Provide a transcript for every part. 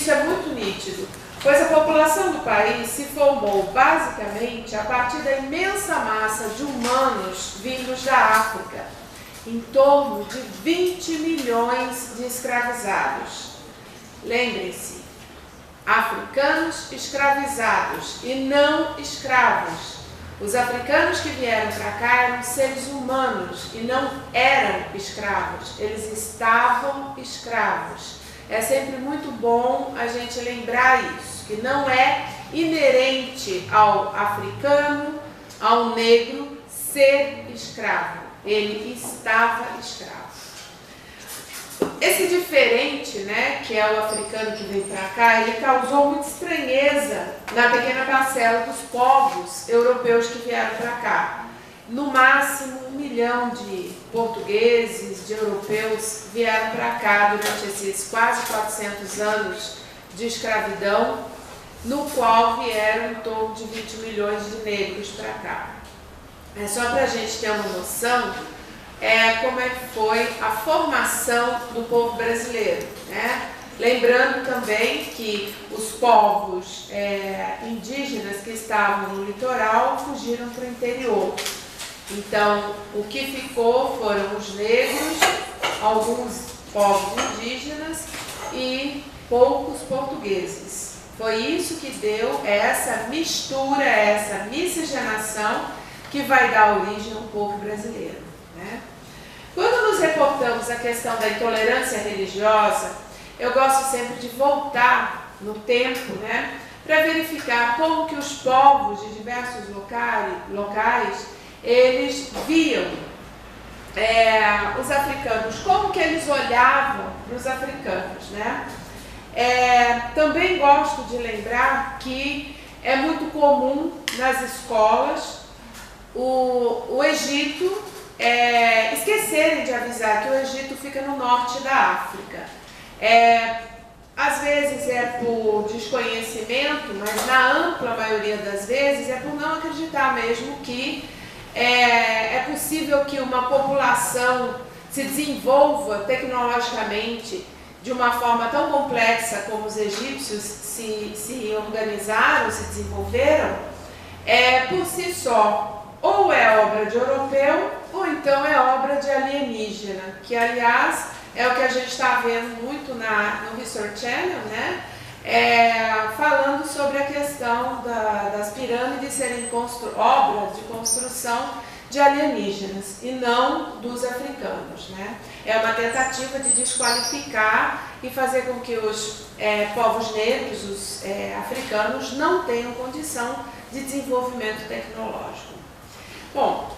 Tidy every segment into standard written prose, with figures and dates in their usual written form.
isso é muito nítido, pois a população do país se formou basicamente a partir da imensa massa de humanos vindos da África, em torno de 20 milhões de escravizados. Lembrem-se, africanos escravizados e não escravos. Os africanos que vieram para cá eram seres humanos e não eram escravos, eles estavam escravos. É sempre muito bom a gente lembrar isso, que não é inerente ao africano, ao negro, ser escravo. Ele estava escravo. Esse diferente, né, que é o africano que vem para cá, ele causou muita estranheza na pequena parcela dos povos europeus que vieram para cá. No máximo 1 milhão de portugueses, de europeus vieram para cá durante esses quase 400 anos de escravidão, no qual vieram em torno de 20 milhões de negros para cá. É só para a gente ter uma noção como é que foi a formação do povo brasileiro, né? Lembrando também que os povos indígenas que estavam no litoral fugiram para o interior. Então, o que ficou foram os negros, alguns povos indígenas e poucos portugueses. Foi isso que deu essa mistura, essa miscigenação que vai dar origem ao povo brasileiro, né? Quando nos reportamos à questão da intolerância religiosa, eu gosto sempre de voltar no tempo, né, para verificar como que os povos de diversos locais eles viam os africanos, como que eles olhavam para os africanos, né? Também gosto de lembrar que é muito comum nas escolas o Egito esquecerem de avisar que o Egito fica no norte da África. Às vezes é por desconhecimento, mas na ampla maioria das vezes é por não acreditar mesmo que é possível que uma população se desenvolva tecnologicamente de uma forma tão complexa como os egípcios se organizaram, se desenvolveram, por si só. Ou é obra de europeu, ou então é obra de alienígena, que aliás é o que a gente está vendo muito no History Channel, né? Falando sobre a questão das pirâmides serem obras de construção de alienígenas e não dos africanos, né? É uma tentativa de desqualificar e fazer com que os povos negros, os africanos, não tenham condição de desenvolvimento tecnológico. Bom,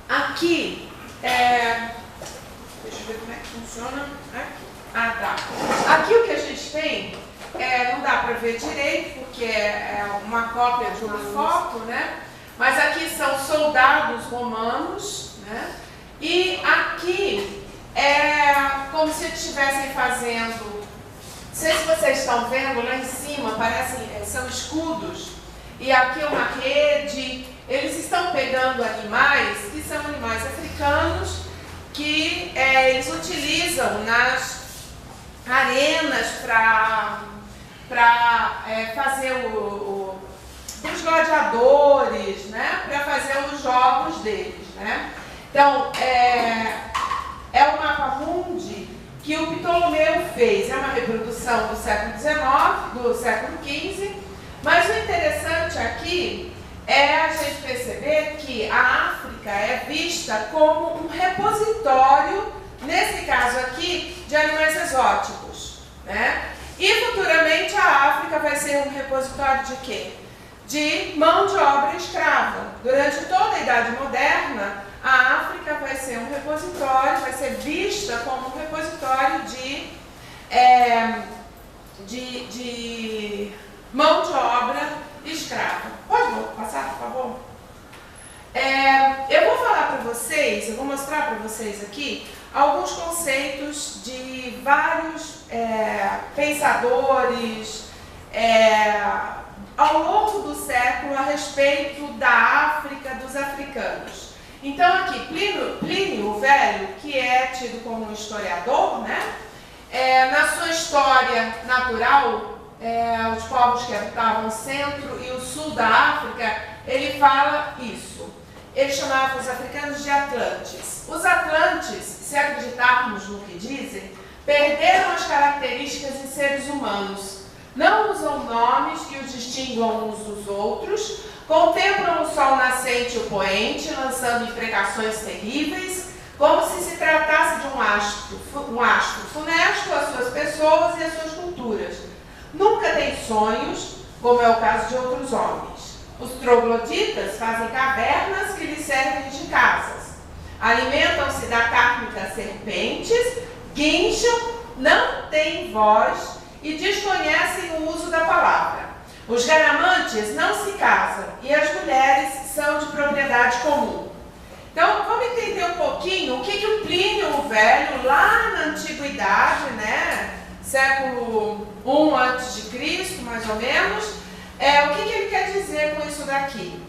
aqui, deixa eu ver como é que funciona. Aqui o que a gente tem, não dá para ver direito, porque é uma cópia de uma foto, né? Mas aqui são soldados romanos, né? E aqui é como se estivessem fazendo, não sei se vocês estão vendo lá em cima, são escudos, e aqui é uma rede. Eles estão pegando animais que são animais africanos que eles utilizam nas arenas para fazer os gladiadores, né? Para fazer os jogos deles, né? Então, é o mapa mundi que o Ptolomeu fez. É uma reprodução do século XIX, do século XV, mas o interessante aqui é a gente perceber que a África é vista como um repositório, nesse caso aqui, de animais exóticos, né? E futuramente a África vai ser um repositório de quê? De mão de obra escrava. Durante toda a Idade Moderna, a África vai ser um repositório, vai ser vista como um repositório de mão de obra escrava. Pode passar, por favor? Eu vou falar para vocês, eu vou mostrar para vocês aqui alguns conceitos de vários pensadores ao longo do século a respeito da África, dos africanos. Então aqui, Plínio o Velho, que é tido como um historiador, né? na sua história natural, os povos que habitavam o centro e o sul da África, ele fala isso. Ele chamava os africanos de Atlantes. Os Atlantes, se acreditarmos no que dizem, perderam as características de seres humanos. Não usam nomes que os distinguam uns dos outros, contemplam o sol nascente e o poente, lançando imprecações terríveis, como se tratasse de um astro funesto às suas pessoas e às suas culturas. Nunca tem sonhos, como é o caso de outros homens. Os trogloditas fazem cavernas que lhes servem de casas. Alimentam-se da carne das serpentes, guincham, não têm voz e desconhecem o uso da palavra. Os garamantes não se casam e as mulheres são de propriedade comum. Então, vamos entender um pouquinho o que o Plínio o Velho, lá na Antiguidade, né, século I a.C., mais ou menos, o que ele quer dizer com isso daqui?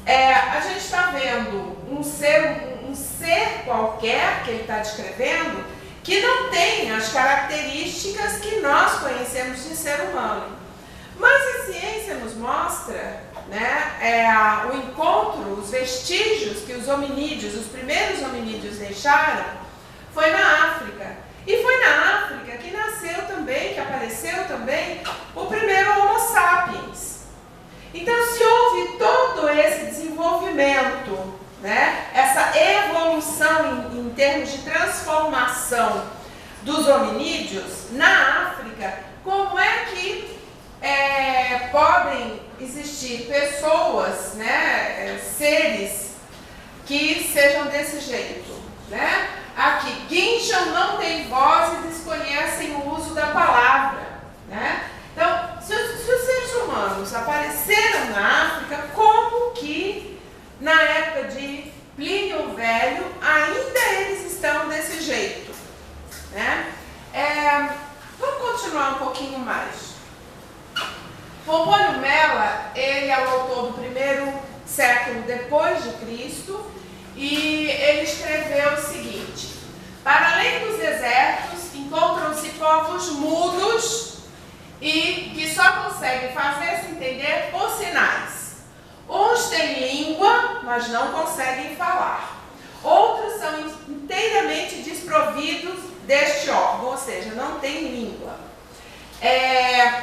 A gente está vendo um ser qualquer que ele está descrevendo que não tem as características que nós conhecemos de ser humano. Mas a ciência nos mostra, né, o encontro, os vestígios que os hominídeos, os primeiros hominídeos deixaram, foi na África. E foi na África que nasceu também, que apareceu também, o primeiro Homo sapiens. Então, se houve todo esse desenvolvimento, né, essa evolução em termos de transformação dos hominídeos na África, como é que podem existir pessoas, né, seres que sejam desse jeito, né? Aqui, guincham, não têm voz e desconhecem o uso da palavra, né? Então, se os seres humanos apareceram na África, como que na época de Plínio o Velho ainda eles estão desse jeito, né? Vamos continuar um pouquinho mais. Pompônio Mela, ele é o autor do primeiro século depois de Cristo e ele escreveu o seguinte: para além dos desertos encontram-se povos mudos e que só conseguem fazer-se entender por sinais. Uns têm língua, mas não conseguem falar. Outros são inteiramente desprovidos deste órgão, ou seja, não têm língua.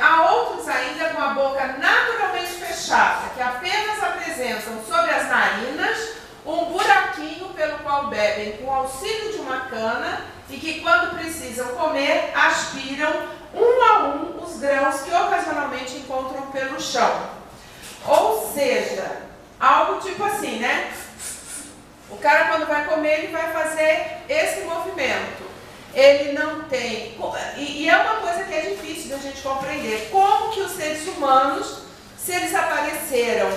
Há outros ainda com a boca naturalmente fechada, que apenas apresentam sobre as narinas um buraquinho pelo qual bebem com o auxílio de uma cana e que, quando precisam comer, aspiram um a um os grãos que ocasionalmente encontram pelo chão. Ou seja, algo tipo assim, né? O cara, quando vai comer, ele vai fazer esse movimento. Ele não tem... E é uma coisa que é difícil da gente compreender. Como que os seres humanos, se eles apareceram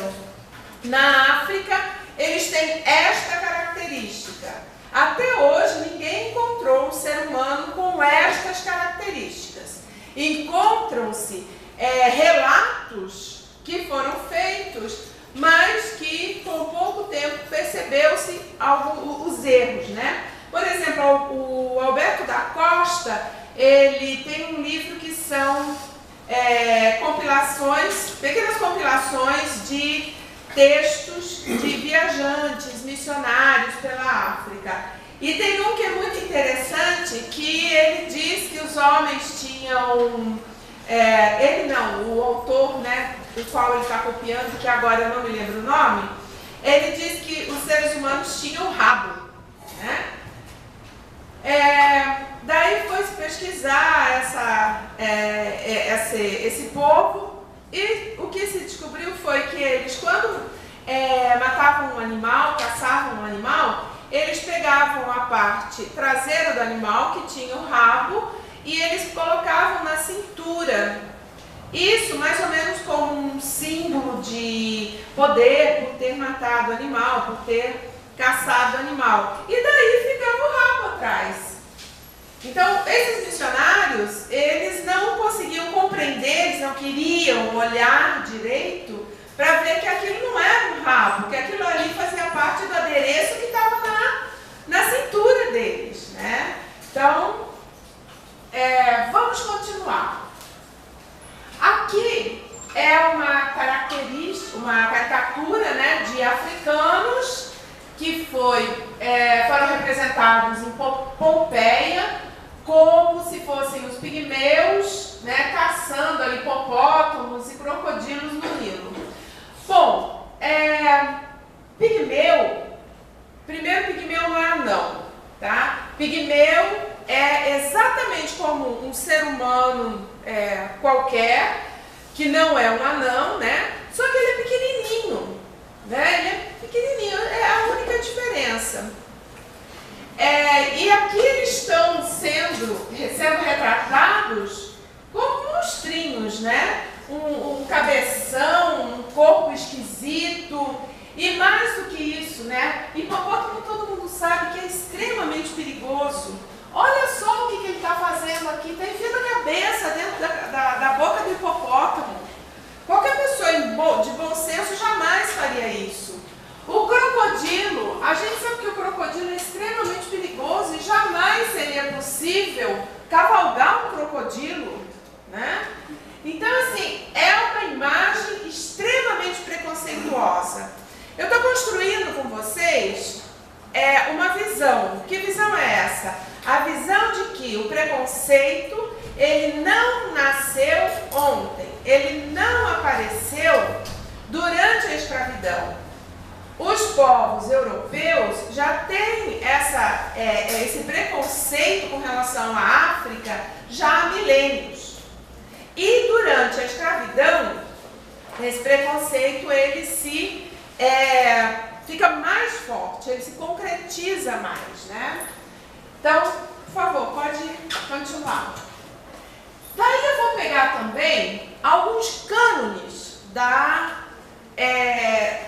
na África, eles têm esta característica. Até hoje, ninguém encontrou um ser humano com estas características. Encontram-se relatos que foram feitos, mas que, com pouco tempo, percebeu-se os erros, né? Por exemplo, o Alberto da Costa, ele tem um livro que são compilações, pequenas compilações de textos de viajantes, missionários pela África. E tem um que é muito interessante, que ele diz que os homens tinham... ele não, o autor, né, do qual ele está copiando, que agora eu não me lembro o nome, ele diz que os seres humanos tinham rabo, né? Daí foi-se pesquisar esse povo e o que se descobriu foi que eles, quando matavam um animal, caçavam um animal, eles pegavam a parte traseira do animal, que tinha o rabo, e eles colocavam na cintura. Isso mais ou menos como um símbolo de poder por ter matado o animal, por ter caçado o animal. E daí ficava o rabo atrás. Então, esses missionários, eles não conseguiam compreender, eles não queriam olhar direito para ver que aquilo não era um rabo, que aquilo ali fazia parte do adereço que estava na cintura deles, né? Então, continuar. Aqui é uma característica, uma caricatura, né, de africanos que foram representados em Pompeia como se fossem os pigmeus, né, caçando ali hipopótamos e crocodilos no Nilo. Bom, primeiro pigmeu não é anão, tá? Pigmeu é exatamente como um ser humano qualquer, que não é um anão, né? Só que ele é pequenininho, né? Ele é pequenininho, é a única diferença. E aqui eles estão sendo retratados como monstrinhos, né? Um cabeção, um corpo esquisito. E mais do que isso, né? Hipopótamo todo mundo sabe que é extremamente perigoso. Olha só o que ele está fazendo aqui. Está enfiando a cabeça dentro da boca do hipopótamo. Qualquer pessoa de bom senso jamais faria isso. O crocodilo, a gente sabe que o crocodilo é extremamente perigoso e jamais seria possível cavalgar um crocodilo, né? Então, assim, é uma imagem extremamente preconceituosa. Eu estou construindo com vocês uma visão. Que visão é essa? A visão de que o preconceito, ele não nasceu ontem, ele não apareceu durante a escravidão. Os povos europeus já têm esse preconceito com relação à África já há milênios. E durante a escravidão, esse preconceito ele fica mais forte, ele se concretiza mais, né? Então, por favor, pode continuar. Daí eu vou pegar também alguns cânones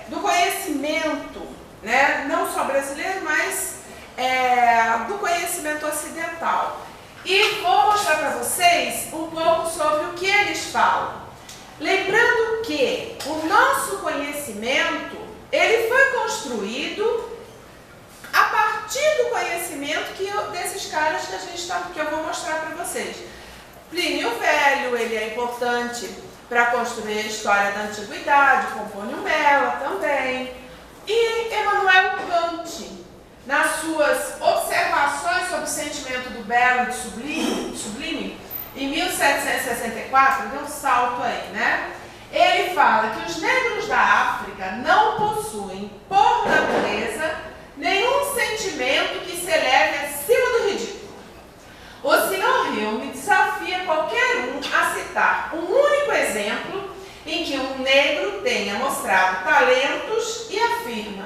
do conhecimento, né? Não só brasileiro, mas do conhecimento ocidental. E vou mostrar para vocês um pouco sobre o que eles falam. Lembrando que o nosso conhecimento, ele foi construído a partir do conhecimento desses caras que eu vou mostrar para vocês. Plínio Velho, ele é importante para construir a história da antiguidade, Pompônio Mela também. E Emmanuel Kant, nas suas observações sobre o sentimento do belo e do sublime, em 1764, deu um salto aí, né? Ele fala que os negros da África não possuem, por natureza, nenhum sentimento que se eleve acima do ridículo. O Sr. Hume desafia qualquer um a citar um único exemplo em que um negro tenha mostrado talentos e afirma: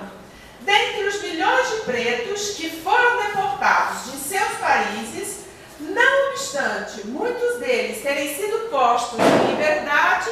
dentre os milhões de pretos que foram deportados de seus países, não obstante muitos deles terem sido postos em liberdade,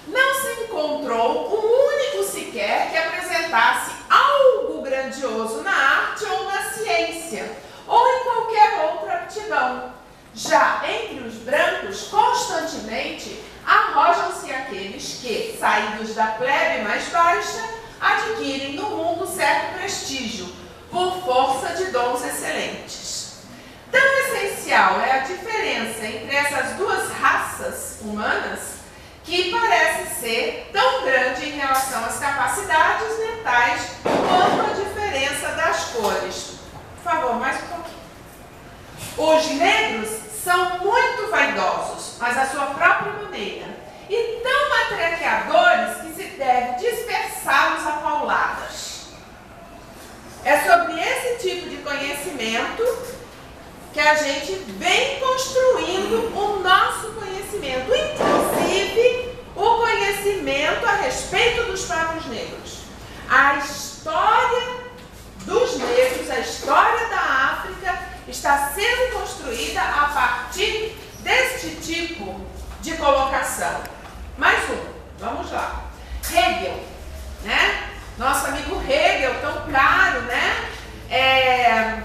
não se encontrou um único sequer que apresentasse algo grandioso na arte ou na ciência, ou em qualquer outra aptidão. Já entre os brancos, constantemente arrojam-se aqueles que, saídos da plebe mais baixa, adquirem no mundo certo prestígio, por força de dons excelentes. Tão essencial é a diferença entre essas duas raças humanas, que parece ser tão grande em relação às capacidades mentais quanto a diferença das cores. Por favor, mais um pouquinho. Os negros são muito vaidosos, mas à sua própria maneira, e tão matraqueadores que se deve dispersá-los a pauladas. É sobre esse tipo de conhecimento que a gente vem construindo o nosso conhecimento, inclusive o conhecimento a respeito dos próprios negros. A história dos negros, a história da África está sendo construída a partir deste tipo de colocação. Mais um, vamos lá. Hegel, né? Nosso amigo Hegel, tão claro, né?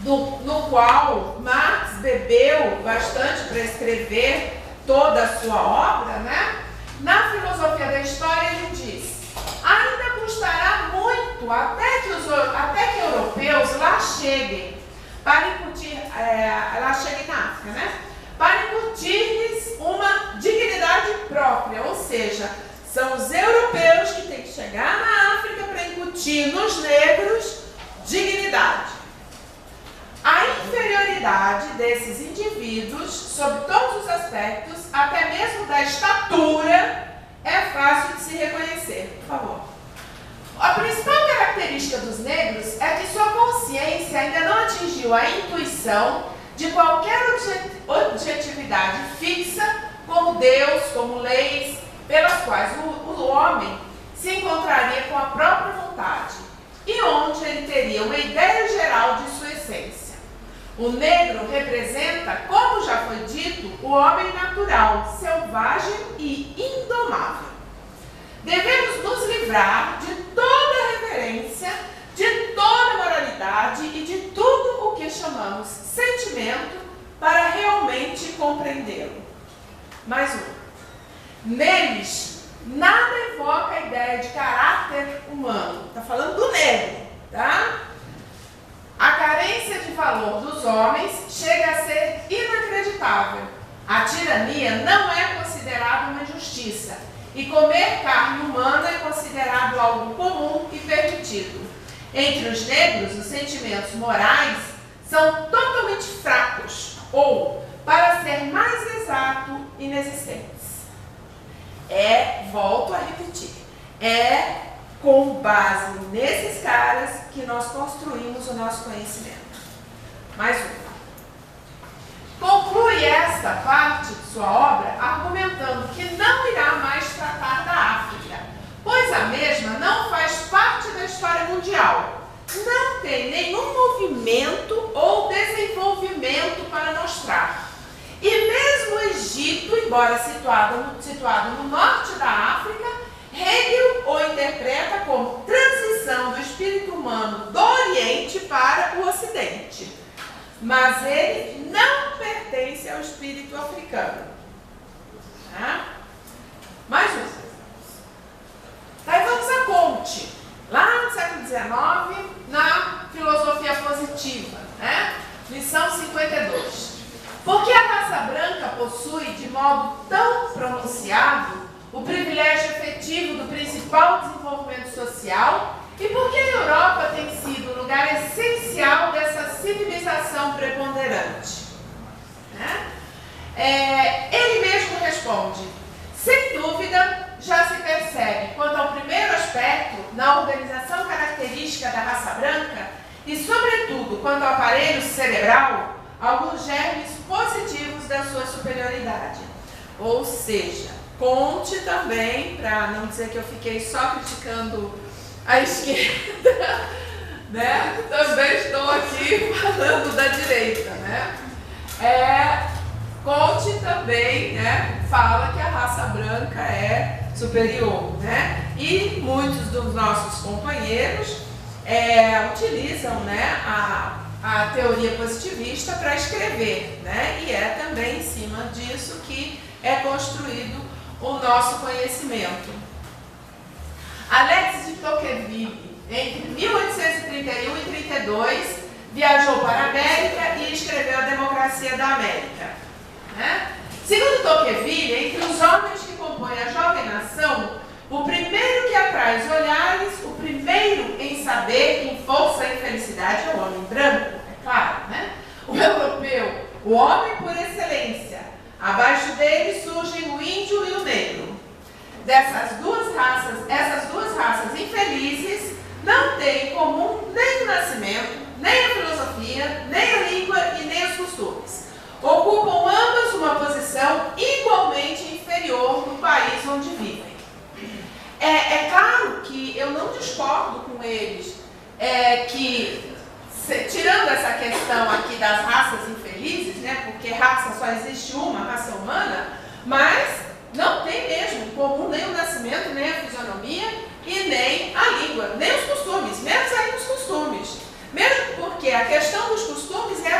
No qual Marx bebeu bastante para escrever toda a sua obra, né? Na filosofia da história ele diz: ainda custará muito até que europeus lá cheguem para incutir, lá cheguem na África, né? para incutir-lhes uma dignidade própria, ou seja, são os europeus que têm que chegar na África para incutir nos negros dignidade. A inferioridade desses indivíduos, sob todos os aspectos, até mesmo da estatura, é fácil de se reconhecer. Por favor. A principal característica dos negros é que sua consciência ainda não atingiu a intuição de qualquer objetividade fixa, como Deus, como leis, pelas quais o homem se encontraria com a própria vontade e onde ele teria uma ideia geral de sua essência. O negro representa, como já foi dito, o homem natural, selvagem e indomável. Devemos nos livrar de toda reverência, de toda moralidade e de tudo o que chamamos sentimento para realmente compreendê-lo. Mais um. Neles, nada evoca a ideia de caráter humano. Está falando do negro, tá? A carência de valor dos homens chega a ser inacreditável. A tirania não é considerada uma injustiça e comer carne humana é considerado algo comum e permitido. Entre os negros, os sentimentos morais são totalmente fracos ou, para ser mais exato, inexistentes. Volto a repetir, com base nesses caras que nós construímos o nosso conhecimento. Mais uma. Conclui esta parte de sua obra argumentando que não irá mais tratar da África, pois a mesma não faz parte da história mundial. Não tem nenhum movimento ou desenvolvimento para mostrar. E mesmo o Egito, embora situado no norte da África, Hegel o interpreta como transição do espírito humano do Oriente para o Ocidente. Mas ele não pertence ao espírito africano. Tá? Mais um. Aí vamos a Comte, lá no século XIX, na filosofia positiva, né? Lição 52. Por que a raça branca possui de modo tão pronunciado o privilégio efetivo do principal desenvolvimento social e por que a Europa tem sido o lugar essencial dessa civilização preponderante? Né? Ele mesmo responde: sem dúvida, já se percebe, quanto ao primeiro aspecto, na organização característica da raça branca e, sobretudo, quanto ao aparelho cerebral, alguns germes positivos da sua superioridade. Ou seja, Comte também, para não dizer que eu fiquei só criticando a esquerda, né? Também estou aqui falando da direita, né? Comte também, né, fala que a raça branca é superior, né? E muitos dos nossos companheiros utilizam, né, a teoria positivista para escrever, né? E é também em cima disso que é construído o nosso conhecimento. Alexis de Tocqueville, entre 1831 e 32, viajou para a América e escreveu A Democracia da América. Né? Segundo Tocqueville, entre os homens que compõem a jovem nação, o primeiro que atrai os olhares, o primeiro em saber, em força e felicidade é o homem branco, é claro, né? O europeu, o homem por excelência. Abaixo dele surgem o índio e o negro. Essas duas raças infelizes não têm em comum nem o nascimento, nem a filosofia, nem a língua e nem os costumes. Ocupam ambas uma posição igualmente inferior no país onde vivem. É claro que eu não discordo com eles, tirando essa questão aqui das raças infelizes, né, porque raça só existe uma, raça humana, mas não tem mesmo em comum nem o nascimento, nem a fisionomia e nem a língua, nem os costumes, menos ainda os costumes. Mesmo porque a questão dos costumes é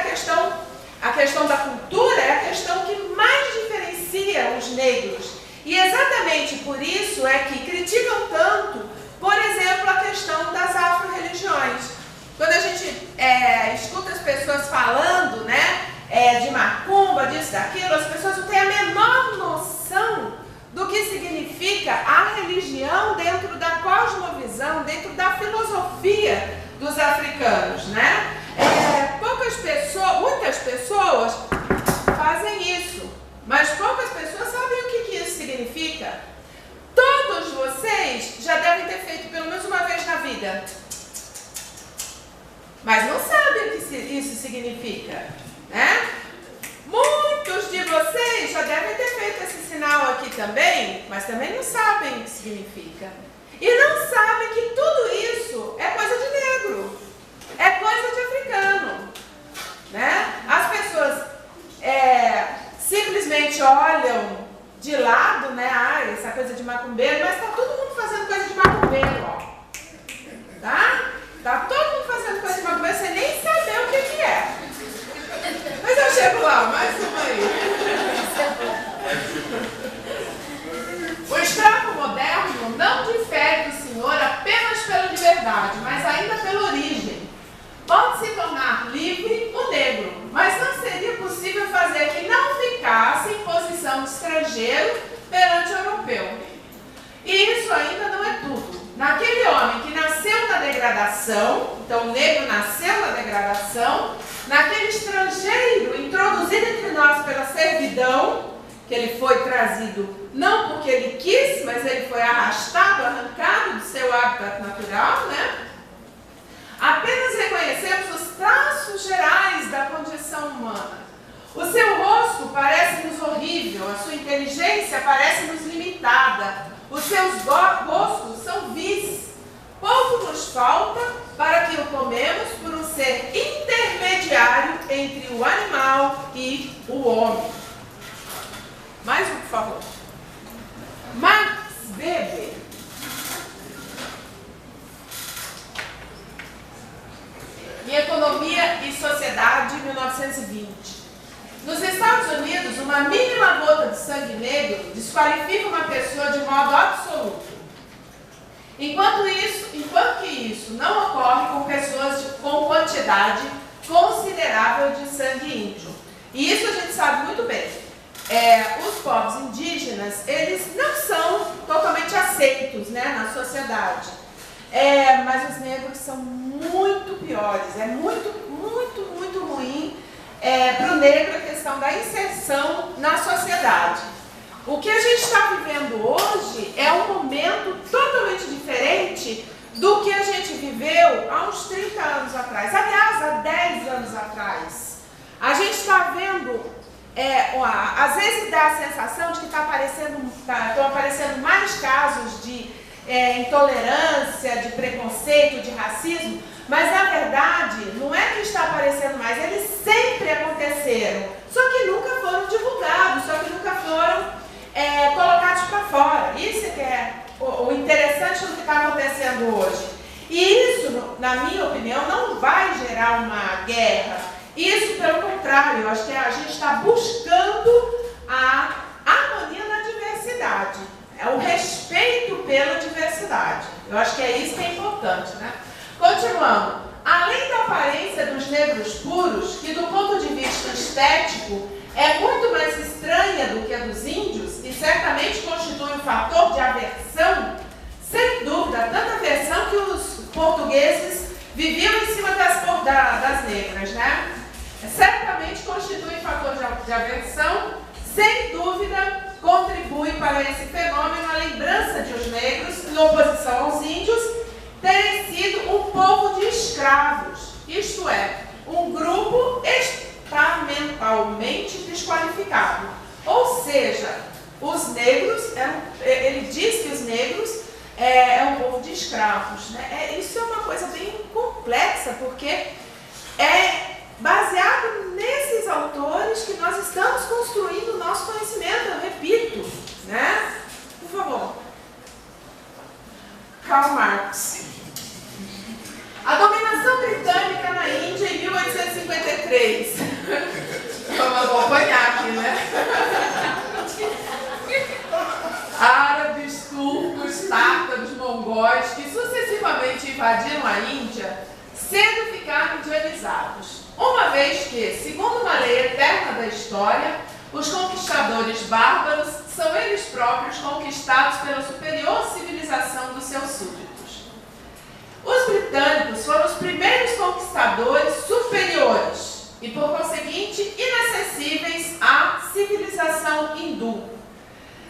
a questão da cultura é a questão que mais diferencia os negros. E exatamente por isso é que criticam tanto, por exemplo, a questão das afro-religiões. Quando a gente escuta as pessoas falando, né, de macumba, de disso, daquilo, as pessoas não têm a menor noção do que significa a religião dentro da cosmovisão, dentro da filosofia dos africanos, né? Muitas pessoas fazem isso, mas poucas pessoas sabem o que isso significa. Todos vocês já devem ter feito pelo menos uma vez na vida, mas não sabem o que isso significa, né? Muitos de vocês já devem ter feito esse sinal aqui também, mas também não sabem o que significa. E não sabem que tudo isso é coisa de negro, é coisa de africano, né? As pessoas simplesmente olham de lado, né? Essa coisa de macumbeiro, mas tá todo mundo fazendo coisa de macumbeiro, ó. Tá? Tá todo mundo fazendo coisa de macumbeiro sem nem saber o que é. Mas eu chego lá, mais uma aí. O escravo moderno não difere do senhor apenas pela liberdade, mas ainda pela origem. Pode se tornar livre o negro, mas não seria possível fazer que não ficasse em posição de estrangeiro perante o europeu. E isso ainda não é tudo. Naquele homem que nasceu na degradação, então o negro nasceu na degradação, naquele estrangeiro introduzido entre nós pela servidão, que ele foi trazido não porque ele quis, mas ele foi arrastado, arrancado do seu hábitat natural, né? Apenas reconhecemos os traços gerais da condição humana. O seu rosto parece-nos horrível, a sua inteligência parece-nos limitada, os seus gostos são vis. Pouco nos falta para que o tomemos por um ser intermediário entre o animal e o homem. Mais um, por favor. Max Weber. Em Economia e Sociedade, 1920. Nos Estados Unidos, uma mínima gota de sangue negro desqualifica uma pessoa de modo absoluto. Enquanto que isso não ocorre com pessoas com quantidade considerável de sangue índio. E isso a gente sabe muito bem. Os povos indígenas, eles não são totalmente aceitos, né, na sociedade. Mas os negros são muito piores. É muito, muito, muito ruim para o negro a questão da inserção na sociedade. O que a gente está vivendo hoje é um momento totalmente diferente do que a gente viveu há uns 30 anos atrás. Aliás, há 10 anos atrás. A gente está vendo, às vezes dá a sensação de que estão aparecendo mais casos de intolerância, de preconceito, de racismo, mas na verdade não é que está aparecendo mais, eles sempre aconteceram, só que nunca foram divulgados, só que nunca foram colocados para fora. Isso que é o interessante do que está acontecendo hoje. E isso, na minha opinião, não vai gerar uma guerra. Isso, pelo contrário, eu acho que a gente está buscando a harmonia na diversidade, o respeito pela diversidade. Eu acho que é isso que é importante, né? Continuando. Além da aparência dos negros puros, que do ponto de vista estético é muito mais estranha do que a dos índios e certamente constitui um fator de aversão, sem dúvida, tanta aversão que os portugueses viviam em cima das negras, né? Certamente constitui um fator de aversão, sem dúvida, contribui para esse fenômeno a lembrança de os negros, em oposição aos índios, terem sido um povo de escravos, isto é, um grupo estamentalmente desqualificado. Ou seja, os negros, ele diz que os negros é um povo de escravos, né? Isso é uma coisa bem complexa, porque é baseado nesses autores que nós estamos construindo o nosso conhecimento, eu repito, né? Por favor. Karl Marx. A dominação britânica na Índia em 1853. Vamos acompanhar aqui, né? Árabes, turcos, tártaros, mongóis, que sucessivamente invadiram a Índia, cedo ficaram indianizados. Uma vez que, segundo uma lei eterna da história, Os conquistadores bárbaros são eles próprios conquistados pela superior civilização dos seus súditos. Os britânicos foram os primeiros conquistadores superiores e, por conseguinte, inacessíveis à civilização hindu.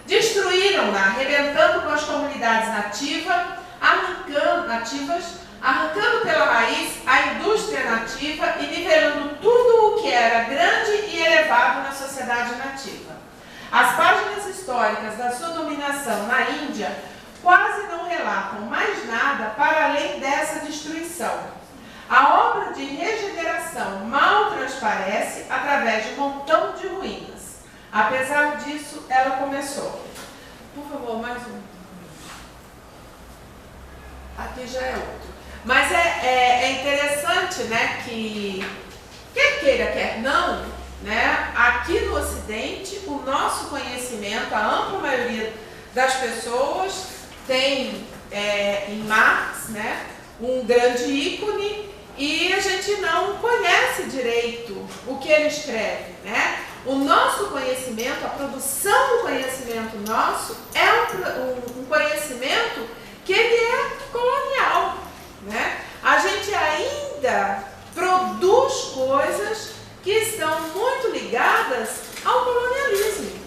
Destruíram-na, arrebentando com as comunidades nativas, arrancando pela raiz a indústria nativa e nivelando tudo o que era grande e elevado na sociedade nativa. As páginas históricas da sua dominação na Índia quase não relatam mais nada para além dessa destruição. A obra de regeneração mal transparece através de um montão de ruínas. Apesar disso, ela começou. Por favor, mais um. Aqui já é outro. Mas é interessante, né, que quer queira, quer não, né, aqui no Ocidente, o nosso conhecimento, a ampla maioria das pessoas tem em Marx, né, um grande ícone, e a gente não conhece direito o que ele escreve, né? O nosso conhecimento, a produção do conhecimento nosso é um conhecimento que ele é colonial, né? A gente ainda produz coisas que estão muito ligadas ao colonialismo.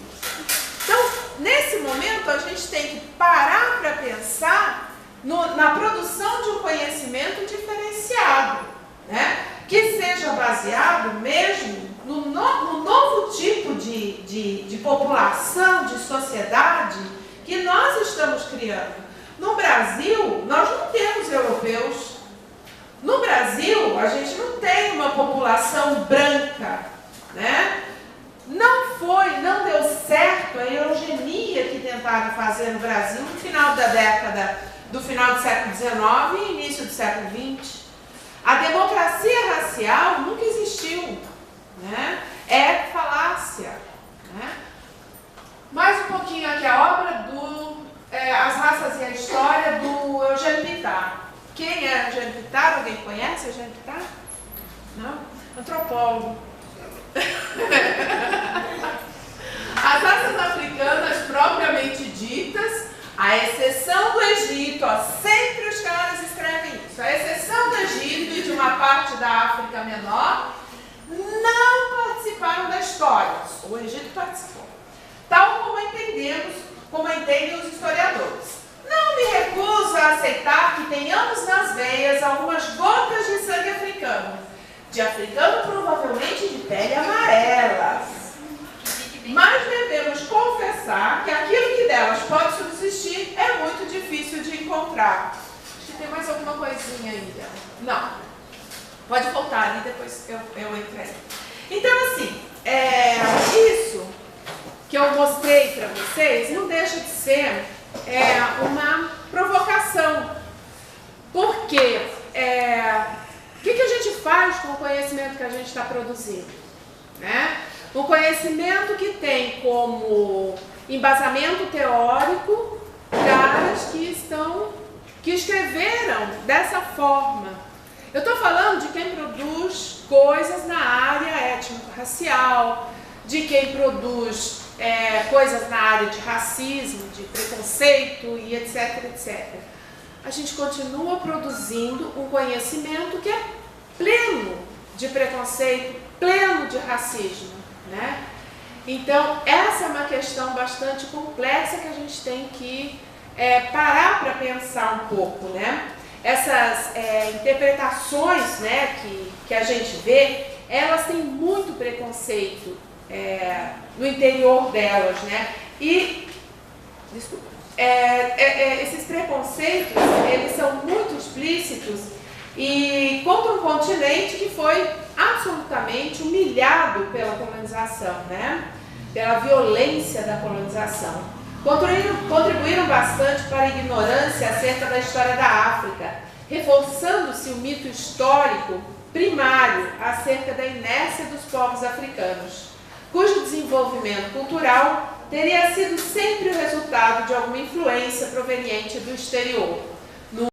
Então, nesse momento, a gente tem que parar para pensar na produção de um conhecimento diferenciado, né? Que seja baseado mesmo no novo tipo de população, de sociedade que nós estamos criando. No Brasil, nós não temos europeus. No Brasil, a gente não tem uma população branca, né? Não deu certo a eugenia que tentaram fazer no Brasil no final do final do século XIX e início do século XX. A democracia racial nunca existiu, né? É falácia, né? Mais um pouquinho aqui a obra As Raças e a História, do Eugênio Pittar. Quem é Eugênio Pittar? Alguém conhece Eugênio Pittar? Não? Antropólogo. As raças africanas propriamente ditas, à exceção do Egito, sempre os caras escrevem isso, à exceção do Egito e de uma parte da África Menor, não participaram da história. O Egito participou. Tal como entendem os historiadores. Não me recuso a aceitar que tenhamos nas veias algumas gotas de sangue africano. De africano provavelmente de pele amarela. Mas devemos confessar que aquilo que delas pode subsistir é muito difícil de encontrar. Acho que tem mais alguma coisinha ainda. Não. Pode voltar ali, depois eu entrei. Então, assim, isso que eu mostrei para vocês não deixa de ser uma provocação. Porque o que a gente faz com o conhecimento que a gente está produzindo? Né? Um conhecimento que tem como embasamento teórico caras que escreveram dessa forma. Eu estou falando de quem produz coisas na área étnico-racial, de quem produz coisas na área de racismo, de preconceito e etc, etc. A gente continua produzindo um conhecimento que é pleno de preconceito, pleno de racismo, né? Então, essa é uma questão bastante complexa que a gente tem que parar para pensar um pouco, né? Essas interpretações, né, que a gente vê, elas têm muito preconceito no interior delas, né? E, desculpa, esses preconceitos, eles são muito explícitos e contra um continente que foi absolutamente humilhado pela colonização, né? Pela violência da colonização. Contribuíram bastante para a ignorância acerca da história da África, reforçando-se o mito histórico primário acerca da inércia dos povos africanos, cujo desenvolvimento cultural teria sido sempre o resultado de alguma influência proveniente do exterior.